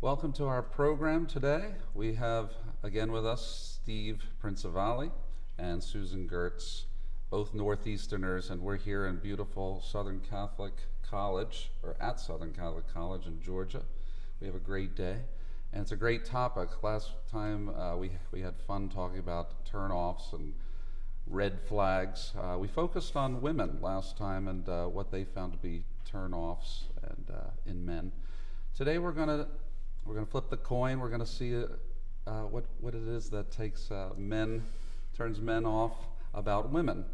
Welcome to our program today. We have again with us Steve Prinzivalli and Susan Gertz, both Northeasterners, and we're here in beautiful Southern Catholic College, or at Southern Catholic College in Georgia. We have a great day, and it's a great topic. Last time we had fun talking about turnoffs and red flags. We focused on women last time and what they found to be turnoffs and in men. Today we're gonna flip the coin. We're gonna see what it is that turns men off about women.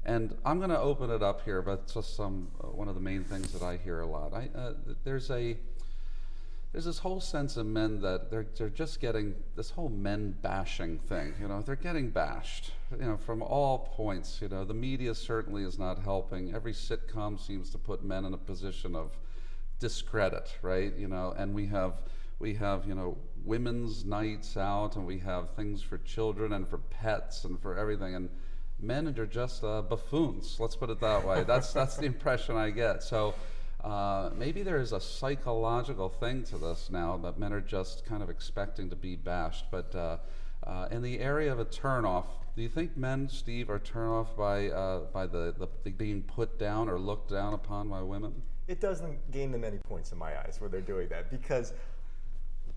And I'm gonna open it up here, but it's just one of the main things that I hear a lot. There's this whole sense of men that they're just getting this whole men bashing thing. They're getting bashed, from all points. The media certainly is not helping. Every sitcom seems to put men in a position of discredit, right? And we have women's nights out, and we have things for children and for pets and for everything, and men are just buffoons. Let's put it that way. That's the impression I get. So maybe there is a psychological thing to this now that men are just kind of expecting to be bashed. But in the area of a turnoff, do you think men, Steve, are turned off by the being put down or looked down upon by women? It doesn't gain them any points in my eyes where they're doing that, because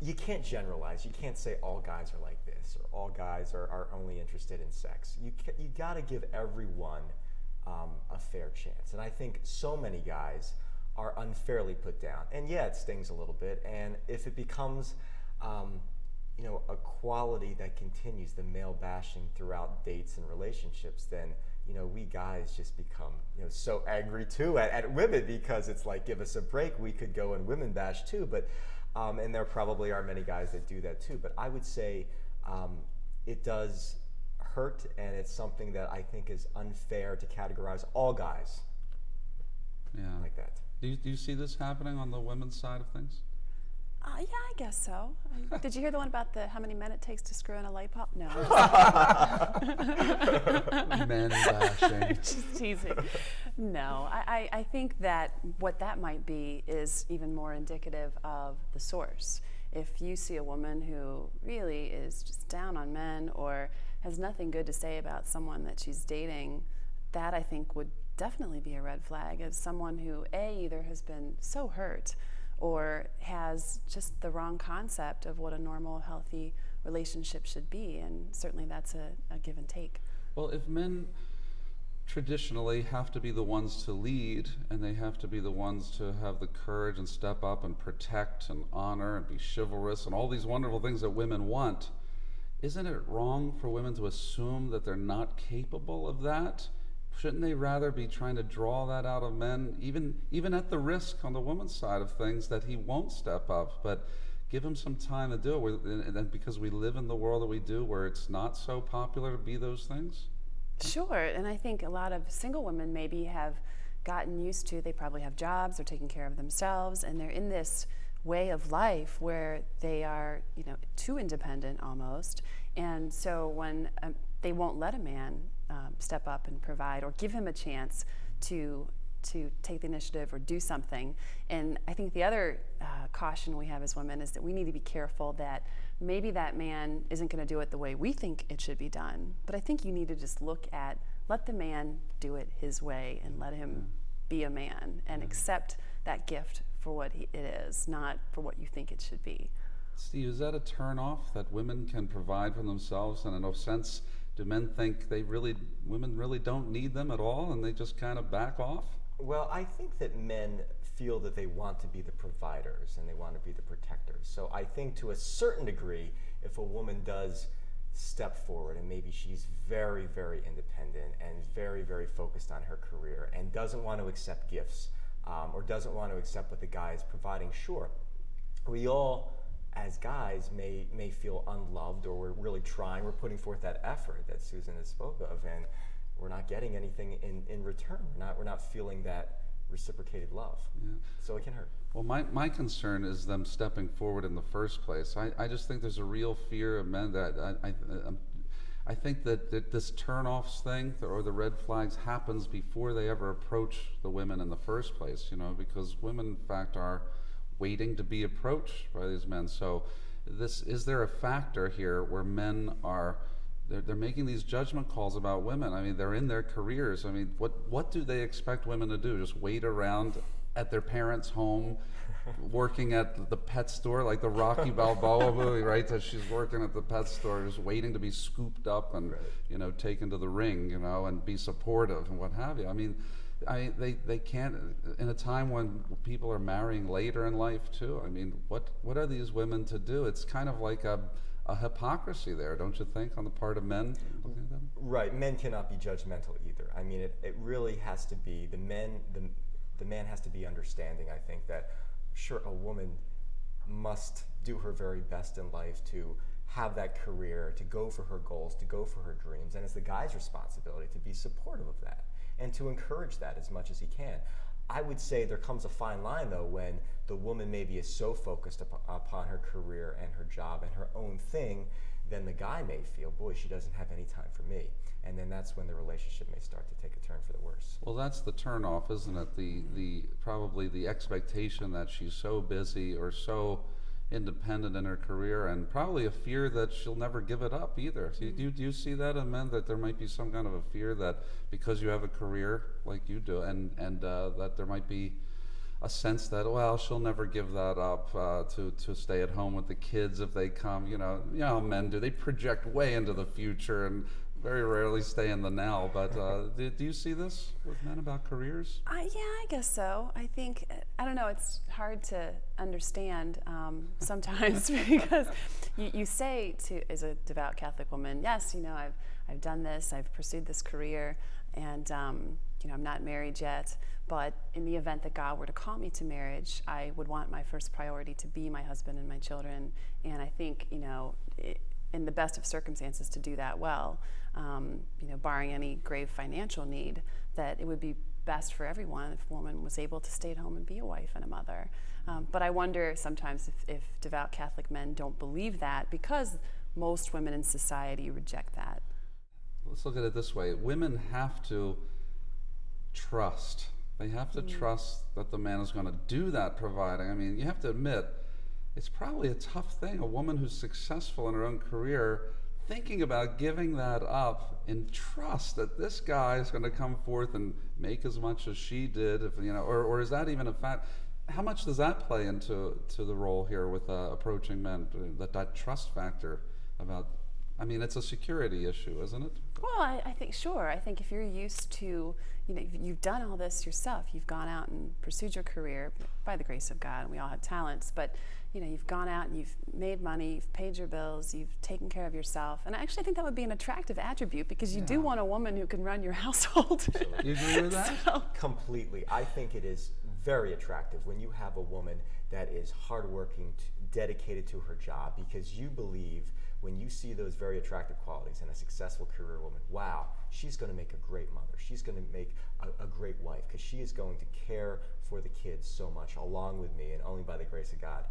you can't generalize. You can't say all guys are like this or all guys are only interested in sex. You got to give everyone a fair chance. And I think so many guys are unfairly put down. And yeah, it stings a little bit. And if it becomes a quality that continues, the male bashing throughout dates and relationships, then we guys just become so angry too at women, because it's like, give us a break. We could go and women bash too, but and there probably are many guys that do that too. But I would say it does hurt, and it's something that I think is unfair to categorize all guys like that. Do you see this happening on the women's side of things? Yeah, I guess so. Did you hear the one about how many men it takes to screw in a light bulb? No. Men bashing. Just teasing. No, I think that what that might be is even more indicative of the source. If you see a woman who really is just down on men or has nothing good to say about someone that she's dating, that I think would definitely be a red flag, as someone who either has been so hurt or has just the wrong concept of what a normal, healthy relationship should be. And certainly that's a give and take. Well, if men traditionally have to be the ones to lead, and they have to be the ones to have the courage and step up and protect and honor and be chivalrous and all these wonderful things that women want, isn't it wrong for women to assume that they're not capable of that? Shouldn't they rather be trying to draw that out of men, even at the risk on the woman's side of things that he won't step up, but give him some time to do it, and because we live in the world that we do where it's not so popular to be those things? Sure, and I think a lot of single women maybe have gotten used to, they probably have jobs, they're taking care of themselves, and they're in this way of life where they are, too independent almost, and so when they won't let a man step up and provide or give him a chance to take the initiative or do something. And I think the other caution we have as women is that we need to be careful that maybe that man isn't going to do it the way we think it should be done, but I think you need to just let the man do it his way and let him be a man and accept that gift for what it is, not for what you think it should be. Steve, is that a turn-off that women can provide for themselves, and in a sense, do men think women really don't need them at all, and they just kind of back off? Well, I think that men feel that they want to be the providers and they want to be the protectors. So I think to a certain degree, if a woman does step forward and maybe she's very, very independent and very, very focused on her career and doesn't want to accept gifts or doesn't want to accept what the guy is providing, sure, we all as guys may feel unloved, or we're really trying, we're putting forth that effort that Susan has spoke of, and we're not getting anything in return. We're not feeling that reciprocated love. Yeah. So it can hurt. Well, my concern is them stepping forward in the first place. I just think there's a real fear of men that I think that this turn-offs thing or the red flags happens before they ever approach the women in the first place, because women, in fact, are waiting to be approached by these men. So is there a factor here where men are, they're making these judgment calls about women? I mean, they're in their careers. I mean, what do they expect women to do? Just wait around at their parents' home, working at the pet store, like the Rocky Balboa movie, right? That she's working at the pet store, just waiting to be scooped up and taken to the ring, and be supportive and what have you. I mean, they can't, in a time when people are marrying later in life too. I mean, what are these women to do? It's kind of like a hypocrisy there, don't you think, on the part of men looking at them? Right, men cannot be judgmental either. I mean, it really has to be, the man has to be understanding, I think, that sure, a woman must do her very best in life to have that career, to go for her goals, to go for her dreams, and it's the guy's responsibility to be supportive of that and to encourage that as much as he can. I would say there comes a fine line, though, when the woman maybe is so focused upon her career and her job and her own thing, then the guy may feel, boy, she doesn't have any time for me. And then that's when the relationship may start to take a turn for the worse. Well, that's the turnoff, isn't it? The probably the expectation that she's so busy or so independent in her career, and probably a fear that she'll never give it up either. Do you see that in men, that there might be some kind of a fear that because you have a career like you do, and that there might be a sense that, well, she'll never give that up to stay at home with the kids if they come. You know how men do. They project way into the future and very rarely stay in the now. But do you see this with men about careers? Yeah, I guess so. I think, I don't know, it's hard to understand sometimes because you say as a devout Catholic woman, yes, I've done this, I've pursued this career, and I'm not married yet, but in the event that God were to call me to marriage, I would want my first priority to be my husband and my children. And I think, in the best of circumstances, to do that well, barring any grave financial need, that it would be best for everyone if a woman was able to stay at home and be a wife and a mother. But I wonder sometimes if devout Catholic men don't believe that, because most women in society reject that. Let's look at it this way. Women have to trust. They have to trust that the man is going to do that providing. I mean, you have to admit, it's probably a tough thing, a woman who's successful in her own career, thinking about giving that up in trust that this guy is going to come forth and make as much as she did, or is that even a fact? How much does that play into the role here with approaching men, that trust factor about? I mean, it's a security issue, isn't it? Well, I think, sure. I think if you're used to, you've done all this yourself, you've gone out and pursued your career by the grace of God, and we all have talents, but you've gone out and you've made money, you've paid your bills, you've taken care of yourself. And I actually think that would be an attractive attribute, because you do want a woman who can run your household. You agree with that? Completely. I think it is very attractive when you have a woman that is hardworking, dedicated to her job, because you believe, when you see those very attractive qualities in a successful career woman, wow, she's going to make a great mother. She's going to make a great wife, because she is going to care for the kids so much along with me, and only by the grace of God.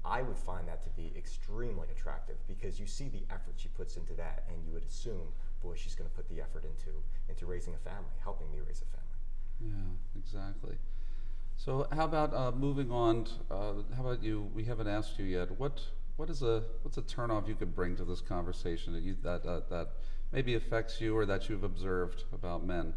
I would find that to be extremely attractive, because you see the effort she puts into that, and you would assume, boy, she's going to put the effort into raising a family, helping me raise a family. Yeah, exactly. So how about moving on? How about you? We haven't asked you yet. What's a turnoff you could bring to this conversation that maybe affects you or that you've observed about men?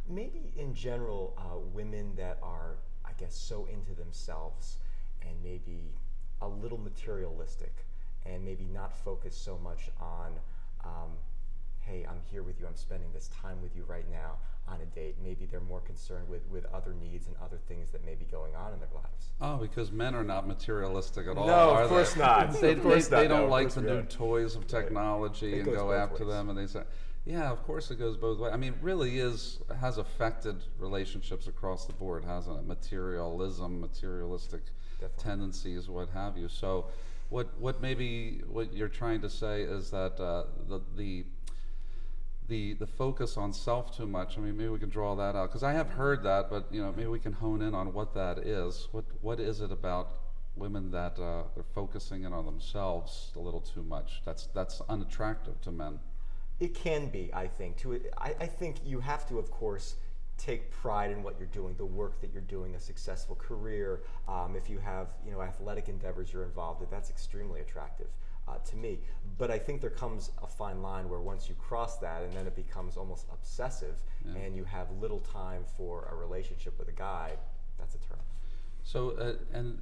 Maybe in general, women that are, I guess, so into themselves and maybe a little materialistic, and maybe not focused so much on, hey, I'm here with you, I'm spending this time with you right now on a date. Maybe they're more concerned with other needs and other things that may be going on in their lives. Oh, because men are not materialistic at all, no, are of course they? Not. They Of course not. don't No, like of the course new toys of technology It and goes go both after ways. them, and they say, yeah, of course it goes both ways. I mean, really has affected relationships across the board, hasn't it? Materialism, materialistic Definitely. tendencies, what have you. So what you're trying to say is that the focus on self too much. I mean, maybe we can draw that out, because I have heard that, but maybe we can hone in on what that is. What is it about women that they're focusing in on themselves a little too much? That's unattractive to men. It can be, I think. I think you have to, of course, take pride in what you're doing, the work that you're doing, a successful career. If you have, athletic endeavors you're involved in, that's extremely attractive to me. But I think there comes a fine line where once you cross that, and then it becomes almost obsessive, and you have little time for a relationship with a guy, that's a turn. So, and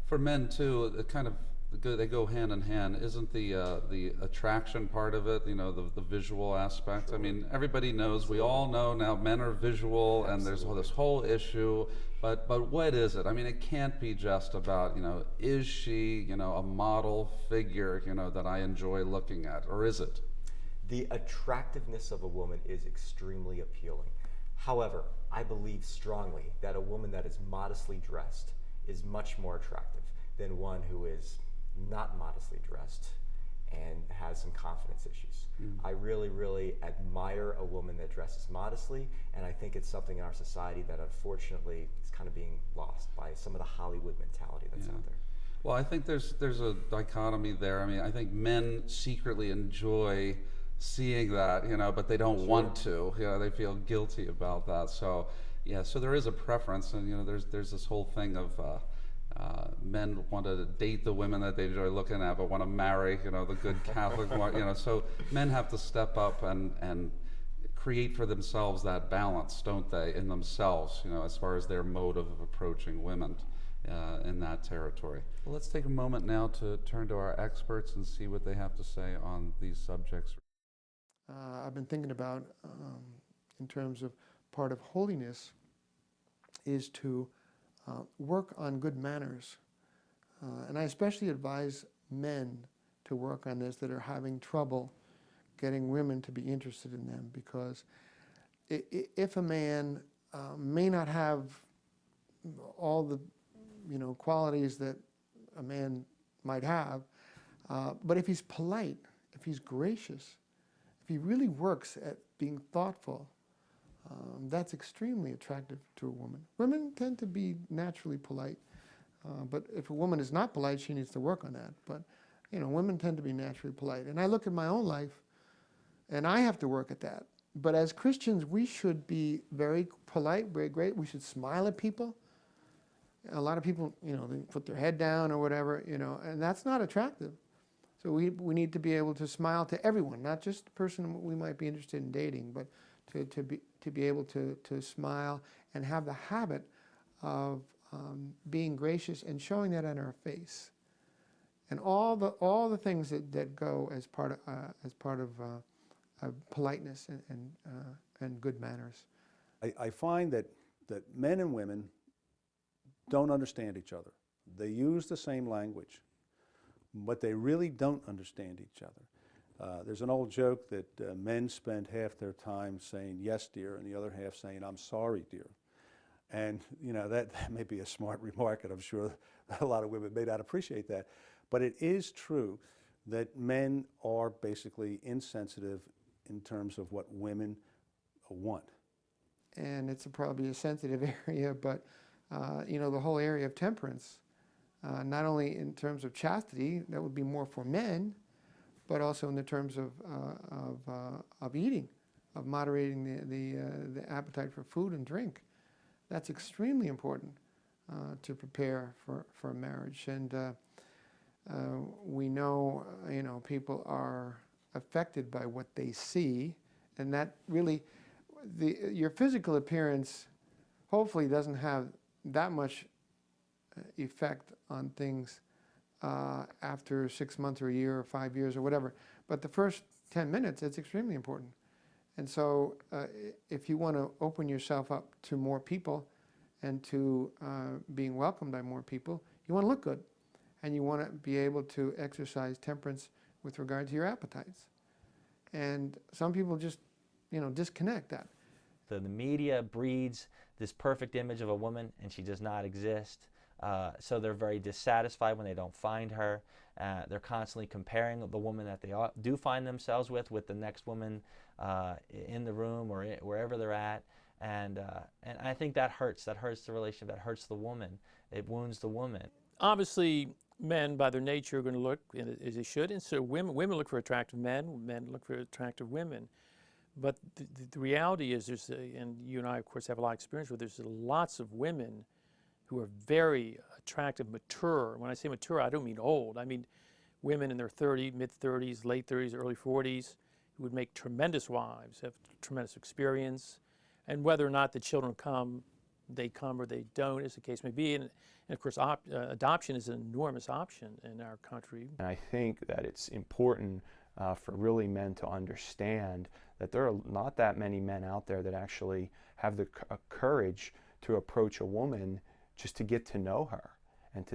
for men too, it kind of they go hand in hand. Isn't the attraction part of it? The visual aspect. Sure. I mean, everybody knows. We all know now. Men are visual, and there's this whole issue. But what is it? I mean, it can't be just about is she a model figure that I enjoy looking at, or is it? The attractiveness of a woman is extremely appealing. However, I believe strongly that a woman that is modestly dressed is much more attractive than one who is not modestly dressed and has some confidence issues. I really, really admire a woman that dresses modestly, and I think it's something in our society that unfortunately is kind of being lost by some of the Hollywood mentality that's out there. Well, I think there's a dichotomy there. I mean, I think men secretly enjoy seeing that, but they don't want to. They feel guilty about that. So, so there is a preference, and there's this whole thing of men want to date the women that they enjoy looking at, but want to marry, the good Catholic one. So men have to step up and create for themselves that balance, don't they, in themselves, as far as their mode of approaching women in that territory. Well, let's take a moment now to turn to our experts and see what they have to say on these subjects. I've been thinking about, in terms of part of holiness, is to work on good manners. And I especially advise men to work on this that are having trouble getting women to be interested in them, because if a man may not have all the qualities that a man might have, but if he's polite, if he's gracious, if he really works at being thoughtful, that's extremely attractive to a woman. Women tend to be naturally polite, but if a woman is not polite, she needs to work on that. But women tend to be naturally polite. And I look at my own life, and I have to work at that. But as Christians, we should be very polite, very great. We should smile at people. A lot of people, they put their head down or whatever, and that's not attractive. So we need to be able to smile to everyone, not just the person we might be interested in dating, but to be able to smile and have the habit of being gracious and showing that on our face, and all the things that go as part of politeness and good manners. I find that men and women don't understand each other. They use the same language, but they really don't understand each other. There's an old joke that men spend half their time saying yes dear and the other half saying I'm sorry dear. And that may be a smart remark, and I'm sure a lot of women may not appreciate that, but it is true that men are basically insensitive in terms of what women want. And it's probably a sensitive area, but the whole area of temperance, not only in terms of chastity, that would be more for men, but also in the terms of eating, of moderating the appetite for food and drink. That's extremely important to prepare for marriage. And we know, people are affected by what they see, and that really, your physical appearance hopefully doesn't have that much effect on things after 6 months or a year or 5 years or whatever. But the first 10 minutes, it's extremely important. And so if you want to open yourself up to more people and to being welcomed by more people, you want to look good. And you want to be able to exercise temperance with regard to your appetites. And some people just, disconnect that. The media breeds this perfect image of a woman, and she does not exist. So they're very dissatisfied when they don't find her. They're constantly comparing the woman that they do find themselves with the next woman in the room or wherever they're at. And I think that hurts. That hurts the relationship. That hurts the woman. It wounds the woman. Obviously, men by their nature are going to look as they should, and so women look for attractive men. Men look for attractive women. But the reality is, and you and I, of course, have a lot of experience with, there's lots of women who are very attractive, mature. When I say mature, I don't mean old. I mean women in their 30s, mid-30s, late 30s, early 40s, who would make tremendous wives, have tremendous experience. And whether or not the children come, they come or they don't, as the case may be. And of course, adoption is an enormous option in our country. And I think that it's important for really men to understand that there are not that many men out there that actually have the courage to approach a woman just to get to know her and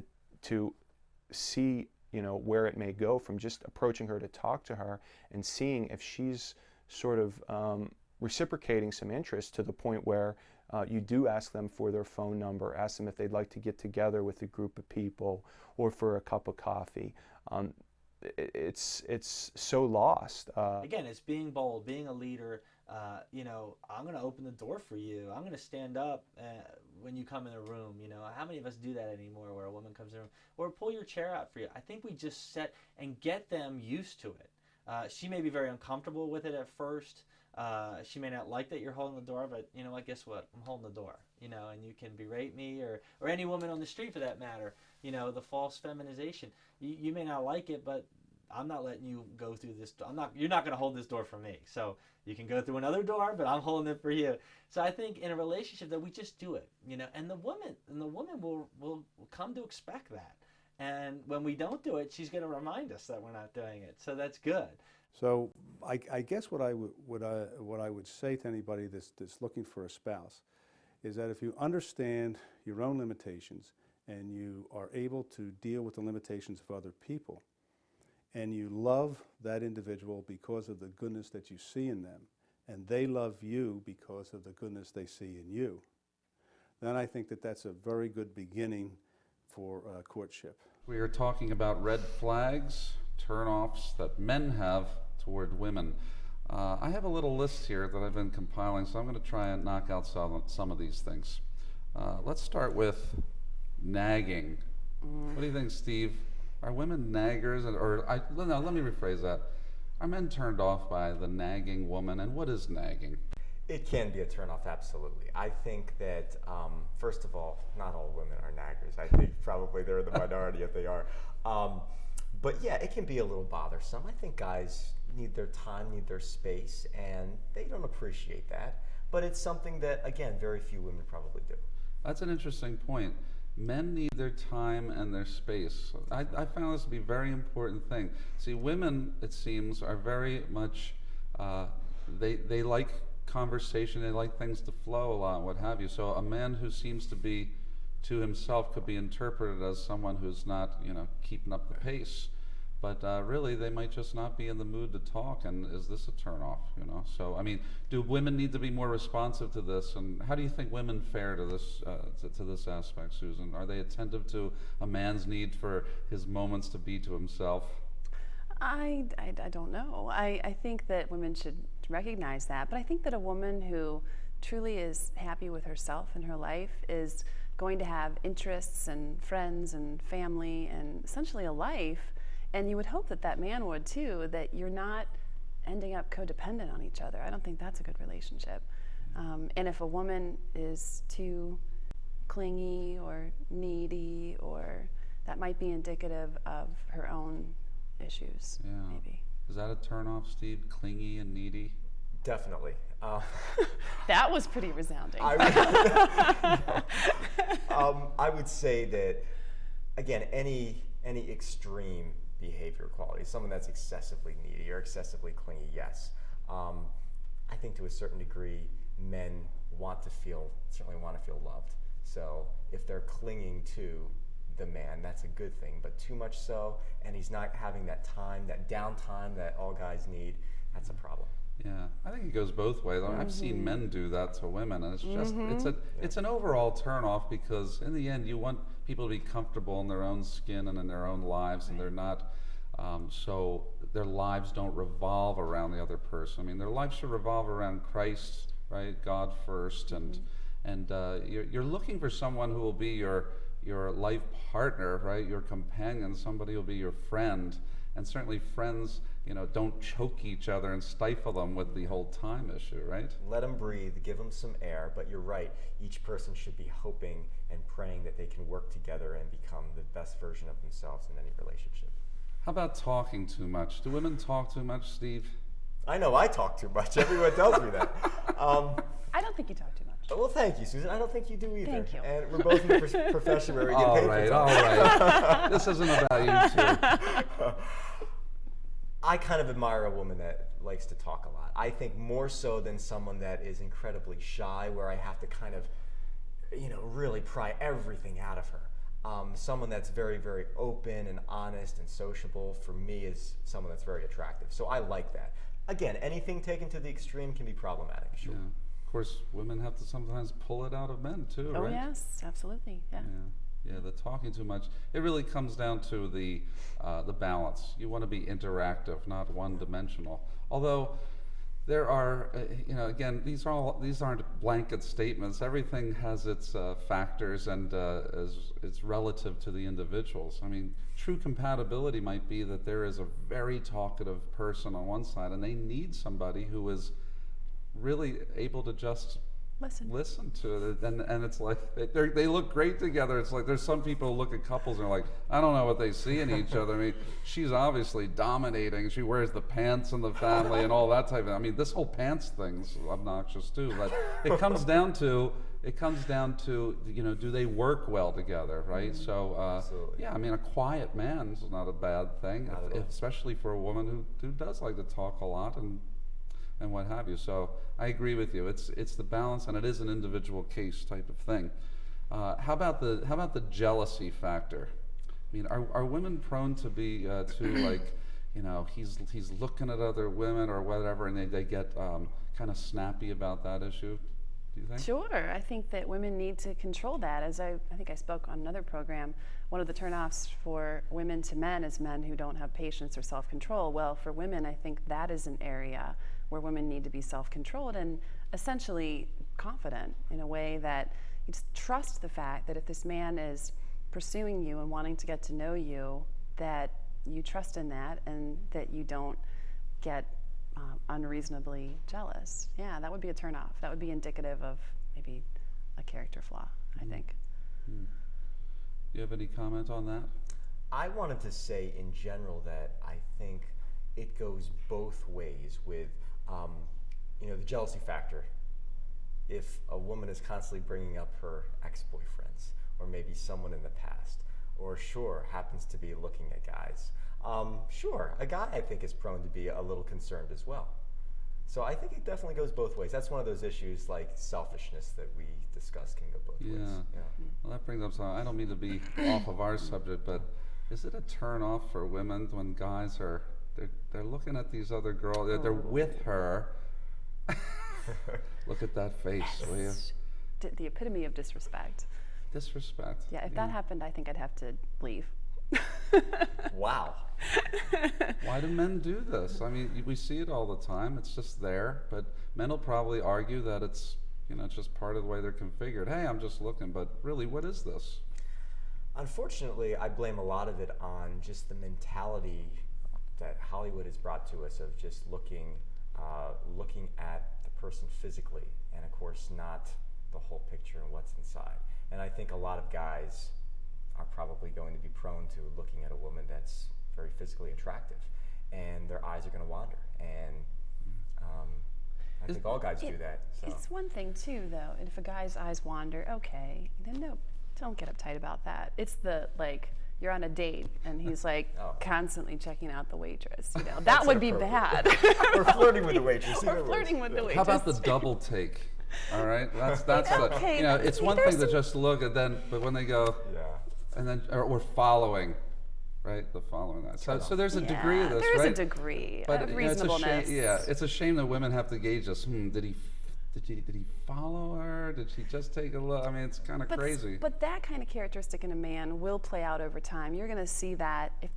to see, you know, where it may go from just approaching her to talk to her and seeing if she's sort of reciprocating some interest to the point where you do ask them for their phone number, ask them if they'd like to get together with a group of people or for a cup of coffee. It's so lost. Again, it's being bold, being a leader. You know, I'm going to open the door for you. I'm going to stand up when you come in a room. You know, how many of us do that anymore, where a woman comes in a room, or pull your chair out for you? I think we just set and get them used to it. She may be very uncomfortable with it at first. She may not like that you're holding the door, but you know what? Guess what? I'm holding the door. You know, and you can berate me or any woman on the street for that matter. You know, the false feminization. You may not like it, but I'm not letting you go through this. You're not going to hold this door for me. So you can go through another door, but I'm holding it for you. So I think in a relationship that we just do it, you know, and the woman will come to expect that. And when we don't do it, she's going to remind us that we're not doing it. So that's good. So I guess what I would say to anybody that's looking for a spouse is that if you understand your own limitations and you are able to deal with the limitations of other people, and you love that individual because of the goodness that you see in them, and they love you because of the goodness they see in you, then I think that that's a very good beginning for courtship. We are talking about red flags, turnoffs that men have toward women. I have a little list here that I've been compiling, so I'm going to try and knock out some of these things. Let's start with nagging. What do you think, Steve? Are women naggers, no, let me rephrase that. Are men turned off by the nagging woman, and what is nagging? It can be a turnoff, absolutely. I think that, first of all, not all women are naggers. I think probably they're the minority if they are. But yeah, it can be a little bothersome. I think guys need their time, need their space, and they don't appreciate that. But it's something that, again, very few women probably do. That's an interesting point. Men need their time and their space. I found this to be a very important thing. See, women, it seems, are very much, they like conversation, they like things to flow a lot, what have you. So a man who seems to be to himself could be interpreted as someone who's not, you know, keeping up the pace. But really, they might just not be in the mood to talk, and is this a turnoff, you know? So, I mean, do women need to be more responsive to this, and how do you think women fare to this to this aspect, Susan? Are they attentive to a man's need for his moments to be to himself? I don't know. I think that women should recognize that, but I think that a woman who truly is happy with herself and her life is going to have interests and friends and family and essentially a life. And you would hope that that man would too, that you're not ending up codependent on each other. I don't think that's a good relationship. And if a woman is too clingy or needy, or that might be indicative of her own issues, maybe. Is that a turnoff, Steve? Clingy and needy? Definitely. That was pretty resounding. I would say that, again, any extreme behavior quality, someone that's excessively needy or excessively clingy, yes. I think to a certain degree, men certainly want to feel loved. So if they're clinging to the man, that's a good thing. But too much so, and he's not having that time, that downtime that all guys need, that's a problem. Yeah, I think it goes both ways. I've seen men do that to women, and it's just it's an overall turnoff, because in the end you want people to be comfortable in their own skin and in their own lives, and they're not so their lives don't revolve around the other person. I mean, their lives should revolve around Christ, right? God first, and you're looking for someone who will be your life partner, right? Your companion, somebody who will be your friend. And certainly friends don't choke each other and stifle them with the whole time issue, right? Let them breathe, give them some air, but you're right. Each person should be hoping and praying that they can work together and become the best version of themselves in any relationship. How about talking too much? Do women talk too much, Steve? I know I talk too much. Everyone tells me that. I don't think you talk too much. Well, thank you, Susan. I don't think you do either. Thank you. And we're both in the profession where we get paid for All talking. right. This isn't about you two. I kind of admire a woman that likes to talk a lot. I think more so than someone that is incredibly shy, where I have to kind of, really pry everything out of her. Someone that's very, very open and honest and sociable, for me, is someone that's very attractive. So I like that. Again, anything taken to the extreme can be problematic, sure. Yeah. Of course, women have to sometimes pull it out of men too, Oh right? yes, absolutely. Yeah. Yeah, the talking too much. It really comes down to the balance. You want to be interactive, not one-dimensional. Although there are, again, these aren't blanket statements. Everything has its factors, and it's relative to the individuals. I mean, true compatibility might be that there is a very talkative person on one side, and they need somebody who is really able to just listen to it, and it's like they look great together. It's like there's some people who look at couples and are like, I don't know what they see in each other. I mean, she's obviously dominating. She wears the pants in the family and all that type of. I mean, this whole pants thing's obnoxious too. But it comes down to do they work well together, right? So Absolutely. yeah, I mean, a quiet man is not a bad thing, Not at all. especially for a woman who does like to talk a lot and what have you. So I agree with you. It's the balance, and it is an individual case type of thing. How about the jealousy factor? I mean, are women prone to be he's looking at other women or whatever, and they get kind of snappy about that issue? Do you think? Sure. I think that women need to control that. As I think I spoke on another program, one of the turnoffs for women to men is men who don't have patience or self-control. Well, for women, I think that is an area where women need to be self-controlled and essentially confident in a way that you just trust the fact that if this man is pursuing you and wanting to get to know you, that you trust in that and that you don't get unreasonably jealous. Yeah, that would be a turnoff. That would be indicative of maybe a character flaw, I think. Do you have any comment on that? I wanted to say in general that I think it goes both ways with, the jealousy factor. If a woman is constantly bringing up her ex-boyfriends or maybe someone in the past, or happens to be looking at guys, a guy I think is prone to be a little concerned as well. So I think it definitely goes both ways. That's one of those issues like selfishness that we discussed can go both ways. Yeah. Well, that brings up something. I don't mean to be off of our subject, but is it a turn off for women when guys they're looking at these other girls, they're with her? Look at that face, will you? The epitome of disrespect. Disrespect. Yeah, if that happened, I think I'd have to leave. Wow. Why do men do this? I mean, we see it all the time. It's just there, but men will probably argue that it's just part of the way they're configured. Hey, I'm just looking, but really, what is this? Unfortunately, I blame a lot of it on just the mentality that Hollywood has brought to us of just looking at the person physically, and of course not the whole picture and what's inside. And I think a lot of guys are probably going to be prone to looking at a woman that's very physically attractive, and their eyes are going to wander. And I think all guys do that. So. It's one thing too, though. If a guy's eyes wander, okay, then no, don't get uptight about that. It's the you're on a date and he's constantly checking out the waitress. That would be bad. Or flirting with the waitress. Or flirting with the waitress. How about the double take? All right, that's Okay, it's one thing to just look at but when they go, and then or following, right? The following that. So there's a degree of this, there's right? a degree But of reasonableness. it's a shame that women have to gauge this. Did he follow her? Did she just take a look? I mean, it's kind of crazy. But that kind of characteristic in a man will play out over time. You're going to see that if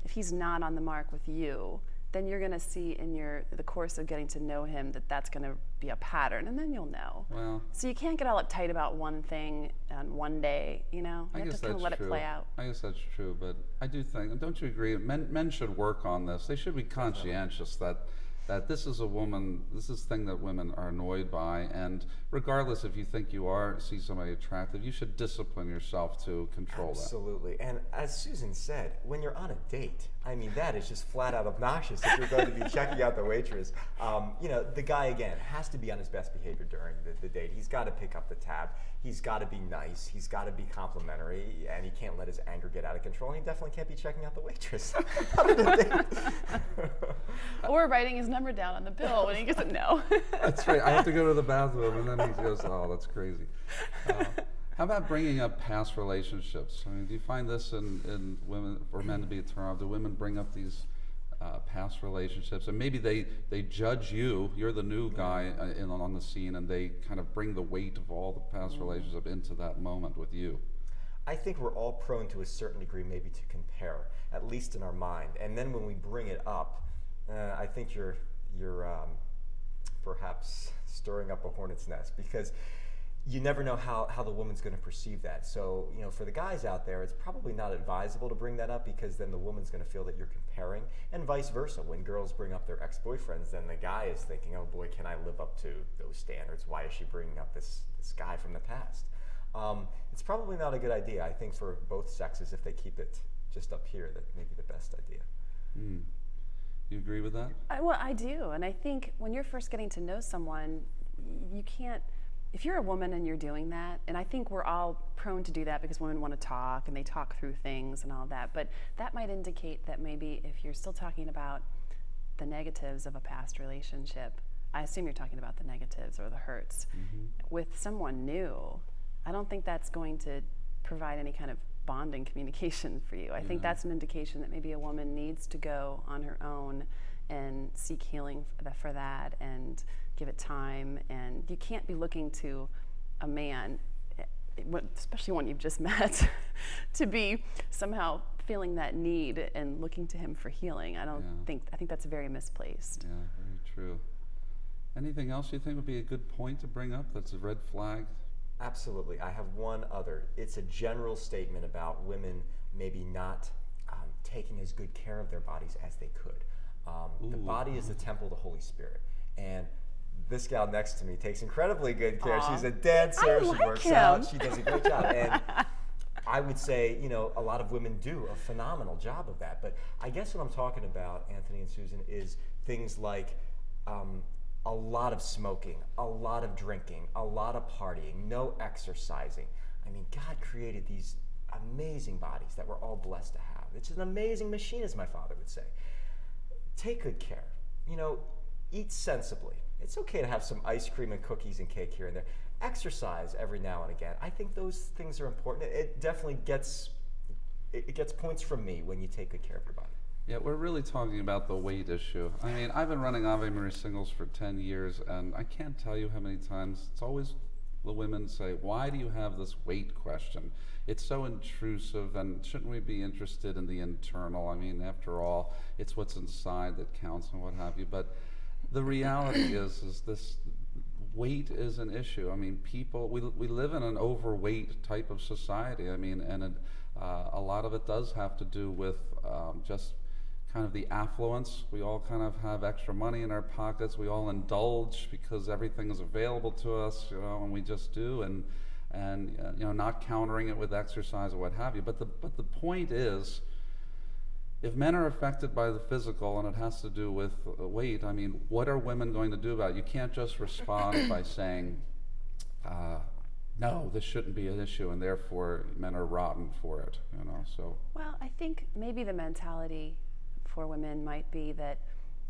he's not on the mark with you, then you're going to see in the course of getting to know him that that's going to be a pattern, and then you'll know. Well, so you can't get all uptight about one thing on one day, you know? You have to kind of let it play out. I guess that's true, but I do think, don't you agree, men should work on this. They should be conscientious that this is a woman, this is a thing that women are annoyed by, and regardless if you think see somebody attractive, you should discipline yourself to control Absolutely. And as Susan said, when you're on a date, I mean, that is just flat out obnoxious if you're going to be checking out the waitress. You know, the guy, again, has to be on his best behavior during the date. He's got to pick up the tab. He's got to be nice. He's got to be complimentary, and he can't let his anger get out of control. And he definitely can't be checking out the waitress on a date. Or writing his number down on the bill when he gets a no. That's right. I have to go to the bathroom, and then he goes, "Oh, that's crazy." How about bringing up past relationships? I mean, do you find this in women or men to be a turn off? Do women bring up these past relationships, and maybe they judge you? You're the new guy on the scene, and they kind of bring the weight of all the past relationship into that moment with you. I think we're all prone to a certain degree maybe to compare, at least in our mind. And then when we bring it up, I think you're perhaps stirring up a hornet's nest, because you never know how the woman's going to perceive that. So, you know, for the guys out there, it's probably not advisable to bring that up, because then the woman's going to feel that you're comparing, and vice versa. When girls bring up their ex-boyfriends, then the guy is thinking, oh boy, can I live up to those standards? Why is she bringing up this guy from the past? It's probably not a good idea. I think for both sexes, if they keep it just up here, that may be the best idea. You agree with that? Well, I do. And I think when you're first getting to know someone, you can't, if you're a woman and you're doing that, and I think we're all prone to do that because women want to talk and they talk through things and all that, but that might indicate that maybe if you're still talking about the negatives of a past relationship, I assume you're talking about the negatives or the hurts, with someone new, I don't think that's going to provide any kind of bonding communication for you. I think that's an indication that maybe a woman needs to go on her own and seek healing for that and give it time. And you can't be looking to a man, especially one you've just met, to be somehow feeling that need and looking to him for healing. I think that's very misplaced. Yeah, very true. Anything else you think would be a good point to bring up that's a red flag? Absolutely. I have one other. It's a general statement about women maybe not taking as good care of their bodies as they could. The body is the temple of the Holy Spirit. And this gal next to me takes incredibly good care. She's a dancer. She works out. She does a great job. And I would say, you know, a lot of women do a phenomenal job of that. But I guess what I'm talking about, Anthony and Susan, is things like a lot of smoking, a lot of drinking, a lot of partying, no exercising. I mean, God created these amazing bodies that we're all blessed to have. It's an amazing machine, as my father would say. Take good care. You know, eat sensibly. It's okay to have some ice cream and cookies and cake here and there. Exercise every now and again. I think those things are important. It definitely gets points from me when you take good care of your body. Yeah, we're really talking about the weight issue. I mean, I've been running Ave Maria Singles for 10 years, and I can't tell you how many times it's always the women say, why do you have this weight question? It's so intrusive, and shouldn't we be interested in the internal? I mean, after all, it's what's inside that counts and what have you. But the reality is this weight is an issue. I mean, we live in an overweight type of society. I mean, and a lot of it does have to do with just kind of the affluence. We all kind of have extra money in our pockets. We all indulge because everything is available to us, you know, and we just do, and you know, not countering it with exercise or what have you. But the point is, if men are affected by the physical and it has to do with weight, I mean, what are women going to do about it? You can't just respond by saying, no, this shouldn't be an issue, and therefore men are rotten for it, you know. So well, I think maybe the mentality for women might be that,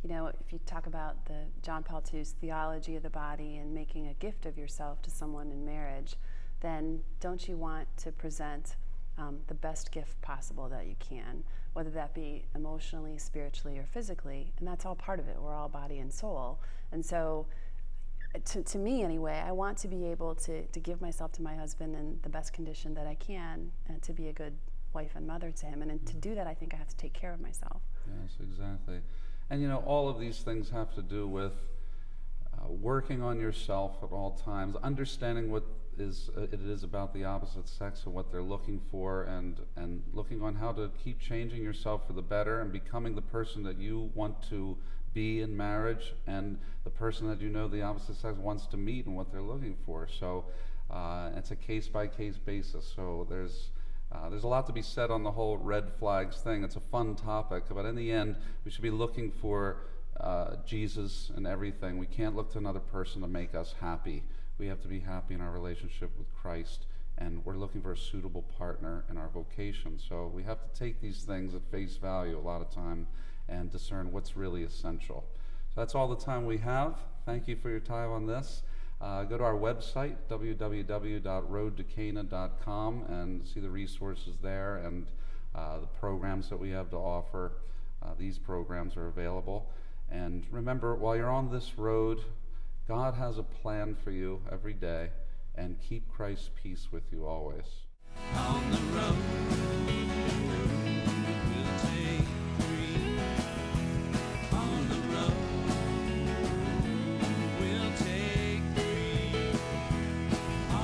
you know, if you talk about the John Paul II's theology of the body and making a gift of yourself to someone in marriage, then don't you want to present the best gift possible that you can, whether that be emotionally, spiritually, or physically, and that's all part of it. We're all body and soul. And so to me anyway, I want to be able to give myself to my husband in the best condition that I can, and to be a good wife and mother to him. And to do that, I think I have to take care of myself. Yes, exactly. And all of these things have to do with working on yourself at all times, understanding what it is about the opposite sex and what they're looking for, and looking on how to keep changing yourself for the better and becoming the person that you want to be in marriage, and the person that the opposite sex wants to meet and what they're looking for. So it's a case-by-case basis. So there's a lot to be said on the whole red flags thing. It's a fun topic, but in the end, we should be looking for Jesus in everything. We can't look to another person to make us happy. We have to be happy in our relationship with Christ, and we're looking for a suitable partner in our vocation. So we have to take these things at face value a lot of time and discern what's really essential. So that's all the time we have. Thank you for your time on this. Go to our website, www.roadtocana.com, and see the resources there and the programs that we have to offer. These programs are available. And remember, while you're on this road, God has a plan for you every day, and keep Christ's peace with you always. On the road